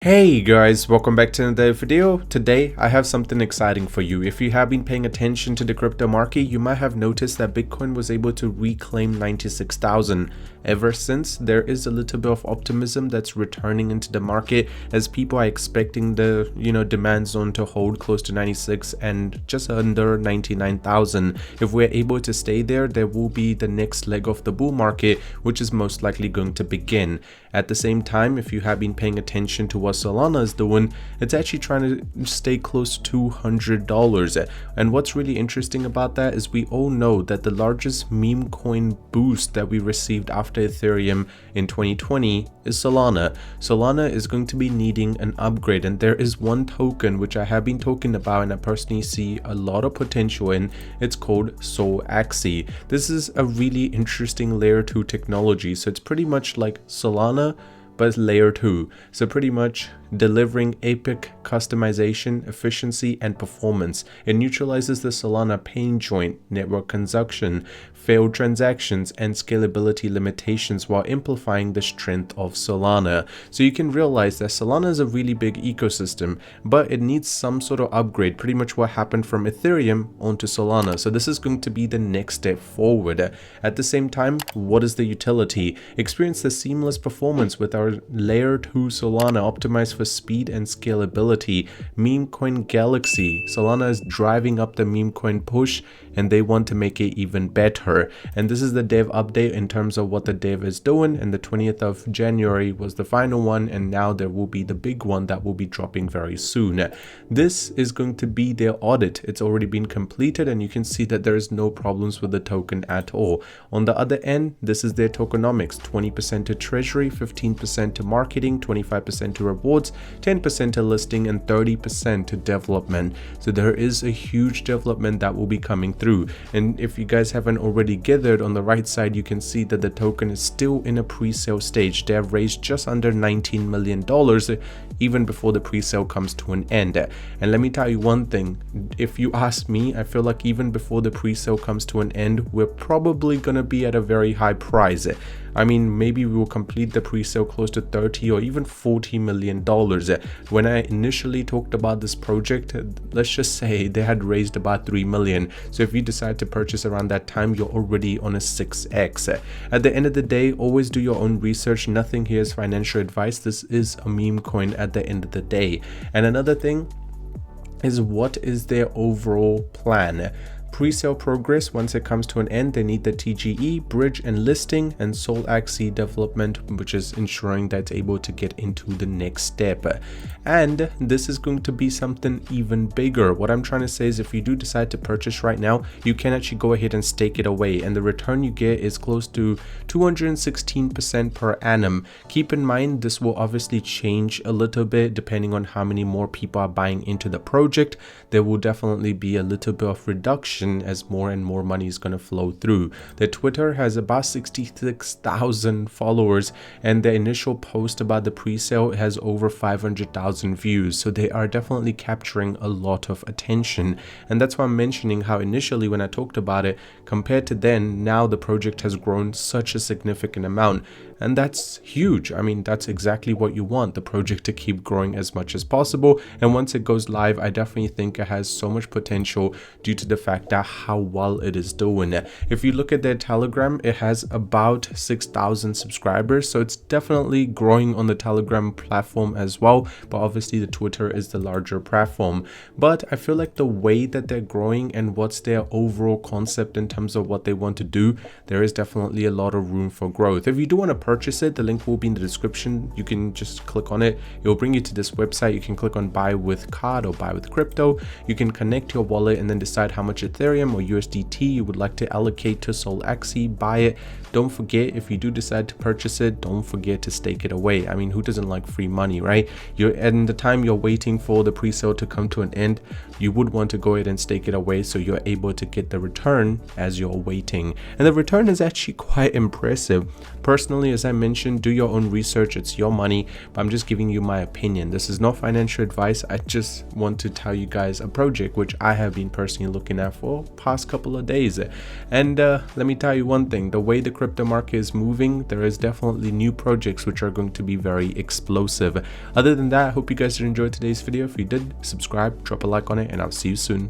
Hey guys, welcome back to another video. Today I have something exciting for you. If you have been paying attention to the crypto market, you might have noticed that Bitcoin was able to reclaim 96,000. Ever since, there is a little bit of optimism that's returning into the market as people are expecting the demand zone to hold close to 96 and just under 99,000. If we're able to stay there, there will be the next leg of the bull market, which is most likely going to begin. At the same time, if you have been paying attention to what Solana is doing, it's actually trying to stay close to $200. And what's really interesting about that is we all know that the largest meme coin boost that we received after Ethereum in 2020 is Solana. Solana is going to be needing an upgrade, and there is one token which I have been talking about and I personally see a lot of potential in. It's called Solaxy. This is a really interesting layer 2 technology, so it's pretty much like Solana but layer 2, so pretty much delivering epic customization, efficiency, and performance. It neutralizes the Solana pain joint, network consumption, failed transactions, and scalability limitations while amplifying the strength of Solana. So you can realize that Solana is a really big ecosystem, but it needs some sort of upgrade, pretty much what happened from Ethereum onto Solana. So this is going to be the next step forward. At the same time, what is the utility? Experience the seamless performance with our layer 2 Solana optimized for speed and scalability. Meme coin galaxy. Solana is driving up the meme coin push and they want to make it even better. And this is the dev update in terms of what the dev is doing, and the 20th of January was the final one, and now there will be the big one that will be dropping very soon. This is going to be their audit. It's already been completed and you can see that there is no problems with the token at all. On the other end, this is their tokenomics: 20% to treasury, 15% to marketing, 25% to rewards, 10% to listing, and 30% to development. So there is a huge development that will be coming through. And if you guys haven't already gathered, on the right side you can see that the token is still in a pre-sale stage. They have raised just under $19 million even before the pre-sale comes to an end. And let me tell you one thing, if you ask me, I feel like even before the pre-sale comes to an end, we're probably gonna be at a very high price. I mean, maybe we will complete the pre-sale close to 30 or even $40 million. When I initially talked about this project, let's just say they had raised about 3 million. So if you decide to purchase around that time, you're already on a 6x. At the end of the day, always do your own research. Nothing here is financial advice. This is a meme coin at the end of the day. And another thing is, what is their overall plan? Pre-sale progress. Once it comes to an end, they need the TGE, bridge and listing, and Solaxy development, which is ensuring that it's able to get into the next step. And this is going to be something even bigger. What I'm trying to say is, if you do decide to purchase right now, you can actually go ahead and stake it away, and the return you get is close to 216% per annum. Keep in mind, this will obviously change a little bit depending on how many more people are buying into the project. There will definitely be a little bit of reduction as more and more money is going to flow through. The Twitter has about 66,000 followers, and the initial post about the pre-sale has over 500,000 views. So they are definitely capturing a lot of attention, and that's why I'm mentioning how initially when I talked about it, compared to then, now the project has grown such a significant amount. And that's huge. I mean, that's exactly what you want, the project to keep growing as much as possible. And once it goes live, I definitely think it has so much potential due to the fact that how well it is doing. If you look at their Telegram, it has about 6,000 subscribers. So it's definitely growing on the Telegram platform as well. But obviously the Twitter is the larger platform. But I feel like the way that they're growing and what's their overall concept in terms of what they want to do, there is definitely a lot of room for growth. If you do want to purchase it, the link will be in the description. You can just click on it. It will bring you to this website. You can click on buy with card or buy with crypto. You can connect your wallet and then decide how much Ethereum or USDT you would like to allocate to Solaxy. Buy it. Don't forget, if you do decide to purchase it, don't forget to stake it away. I mean, who doesn't like free money, right? And the time you're waiting for the pre-sale to come to an end, you would want to go ahead and stake it away so you're able to get the return as you're waiting. And the return is actually quite impressive. Personally, as I mentioned, do your own research. It's your money, but I'm just giving you my opinion. This is not financial advice. I just want to tell you guys a project which I have been personally looking at for past couple of days. And let me tell you one thing, the way the crypto market is moving, there is definitely new projects which are going to be very explosive. Other than that, I hope you guys did enjoy today's video. If you did, subscribe, drop a like on it, and I'll see you soon.